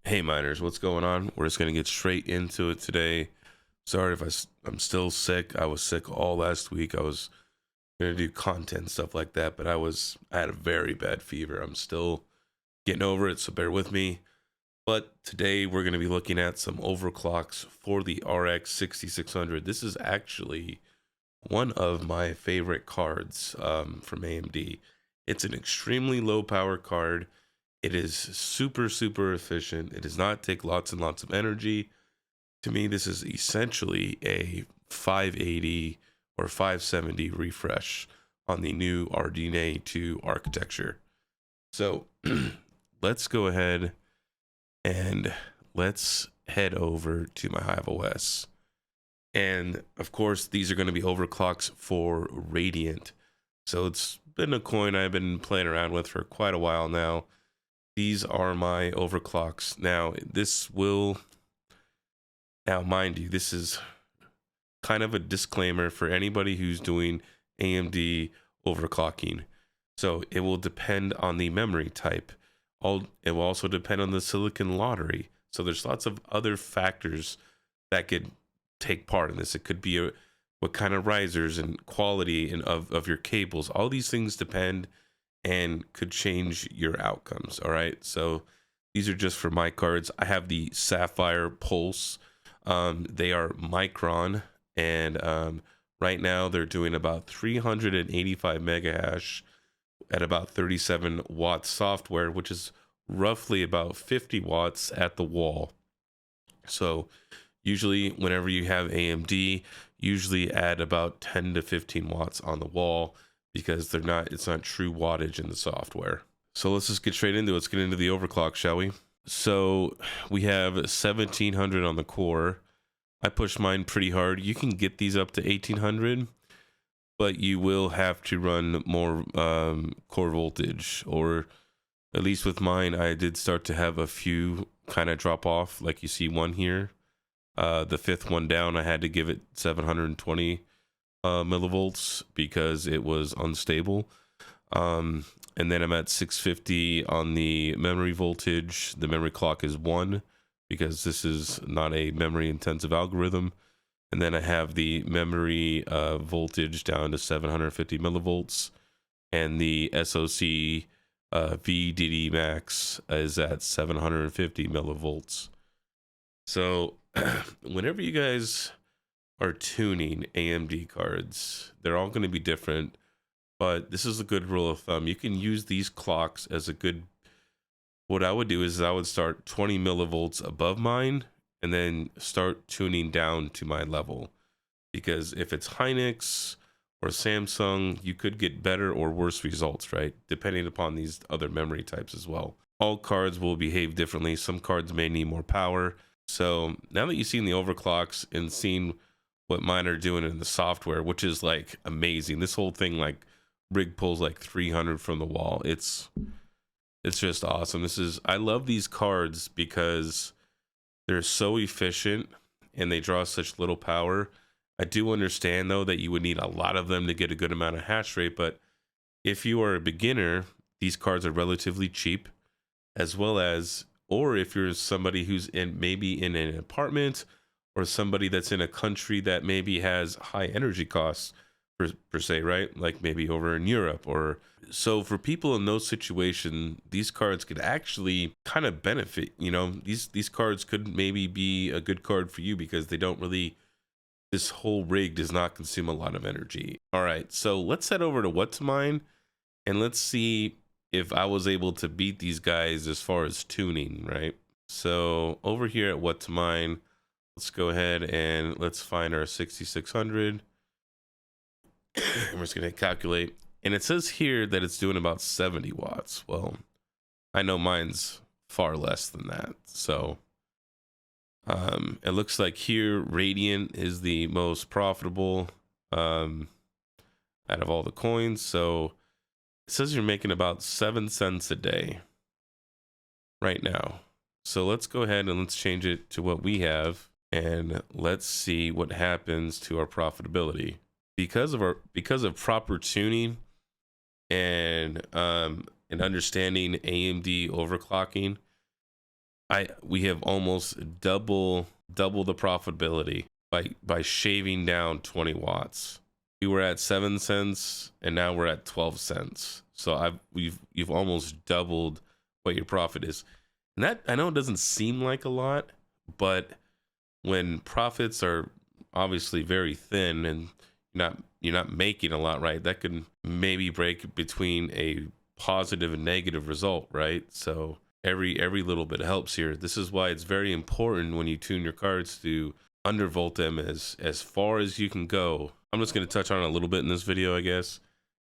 Hey miners, what's going on? We're just gonna get straight into it today. Sorry if I'm still sick. I was sick all last week. I was gonna do content and stuff like that, but I had a very bad fever. I'm still getting over it, so bear with me. But today we're gonna be looking at some overclocks for the RX 6600. This is actually one of my favorite cards from AMD. It's an extremely low power card. It is super efficient. It does not take lots and lots of energy. To me, this is essentially a 580 or 570 refresh on the new RDNA 2 architecture. So let's go ahead and let's head over to my Hive OS. And of course, these are going to be overclocks for Radiant. So it's been a coin I've been playing around with for quite a while now. These are my overclocks. Now, mind you, this is kind of a disclaimer for anybody who's doing AMD overclocking. So it will depend on the memory type. It will also depend on the silicon lottery. So there's lots of other factors that could take part in this. It could be what kind of risers and quality of your cables. All these things depend and could change your outcomes. All right, so these are just for my cards. I have the Sapphire Pulse. They are Micron, and right now they're doing about 385 mega hash at about 37 watts software, which is roughly about 50 watts at the wall. So usually whenever you have AMD, usually add about 10 to 15 watts on the wall, because it's not true wattage in the software. So let's just get straight into it. Let's get into the overclock, shall we? So we have 1700 on the core. I pushed mine pretty hard. You can get these up to 1800, but you will have to run more core voltage, or at least with mine, I did start to have a few kind of drop off, like you see one here. The fifth one down, I had to give it 720 millivolts because it was unstable. And then I'm at 650 on the memory voltage. The memory clock is 1 because this is not a memory intensive algorithm. And then I have the memory voltage down to 750 millivolts, and the SoC VDD max is at 750 millivolts. So whenever you guys are tuning AMD cards, they're all going to be different, but this is a good rule of thumb. You can use these clocks as a good, what I would do is I would start 20 millivolts above mine and then start tuning down to my level, because if it's Hynix or Samsung, you could get better or worse results, right? Depending upon these other memory types as well. All cards will behave differently. Some cards may need more power. So now that you've seen the overclocks and seen what mine are doing in the software, which is like amazing. This whole thing like rig pulls like 300 from the wall. It's just awesome. I love these cards because they're so efficient and they draw such little power. I do understand though that you would need a lot of them to get a good amount of hash rate, but if you are a beginner, these cards are relatively cheap, as well as, or if you're somebody who's maybe in an apartment, or somebody that's in a country that maybe has high energy costs per se, right? Like maybe over in Europe. Or so for people in those situations, these cards could actually kind of benefit. You know, these cards could maybe be a good card for you because they don't really, this whole rig does not consume a lot of energy. All right, so let's head over to What's Mine and let's see if I was able to beat these guys as far as tuning, right? So over here at What's Mine, let's go ahead and let's find our 6600. And we're just going to calculate. And it says here that it's doing about 70 watts. Well, I know mine's far less than that. So it looks like here Radiant is the most profitable out of all the coins. So it says you're making about 7 cents a day right now. So let's go ahead and let's change it to what we have, and let's see what happens to our profitability. Because of proper tuning and understanding AMD overclocking, we have almost double the profitability by shaving down 20 watts. We were at 7 cents and now we're at 12 cents. So you've almost doubled what your profit is. And that, I know it doesn't seem like a lot, but when profits are obviously very thin and you're not making a lot, right? That can maybe break between a positive and negative result, right? So every little bit helps here. This is why it's very important when you tune your cards to undervolt them as far as you can go. I'm just going to touch on it a little bit in this video, I guess,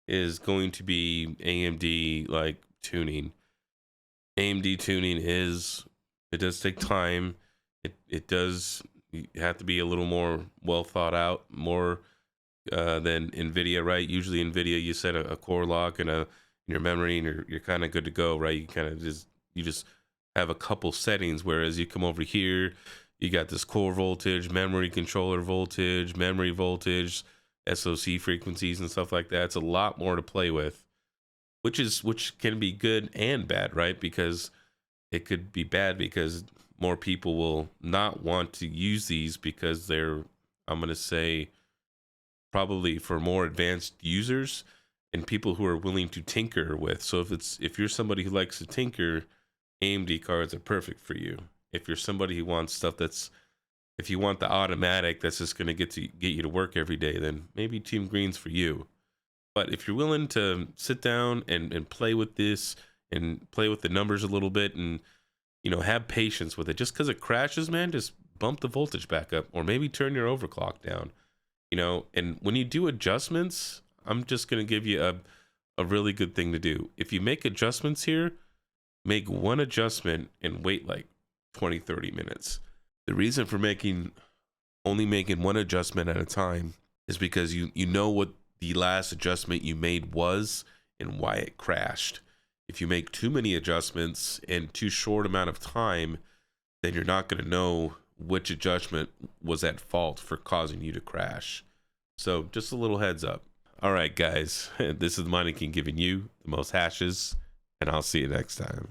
is going to be AMD like tuning. AMD tuning it does take time. It does, you have to be a little more well thought out, more than NVIDIA, right? Usually NVIDIA, you set a core lock and your memory and you're kind of good to go, right? You just have a couple settings, whereas you come over here, you got this core voltage, memory controller voltage, memory voltage, SoC frequencies and stuff like that. It's a lot more to play with, which can be good and bad, right? Because it could be bad because more people will not want to use these because they're, I'm going to say, probably for more advanced users and people who are willing to tinker with. So if you're somebody who likes to tinker, AMD cards are perfect for you. If you're somebody who wants stuff if you want the automatic that's just going to get you to work every day, then maybe Team Green's for you. But if you're willing to sit down and play with this and play with the numbers a little bit and, you know, have patience with it, just because it crashes, man, just bump the voltage back up or maybe turn your overclock down, you know. And when you do adjustments, I'm just going to give you a really good thing to do. If you make adjustments here, make one adjustment and wait like 20-30 minutes. The reason for only making one adjustment at a time is because you know what the last adjustment you made was and why it crashed. If you make too many adjustments in too short amount of time, then you're not going to know which adjustment was at fault for causing you to crash. So just a little heads up. All right, guys, this is Mining King giving you the most hashes, and I'll see you next time.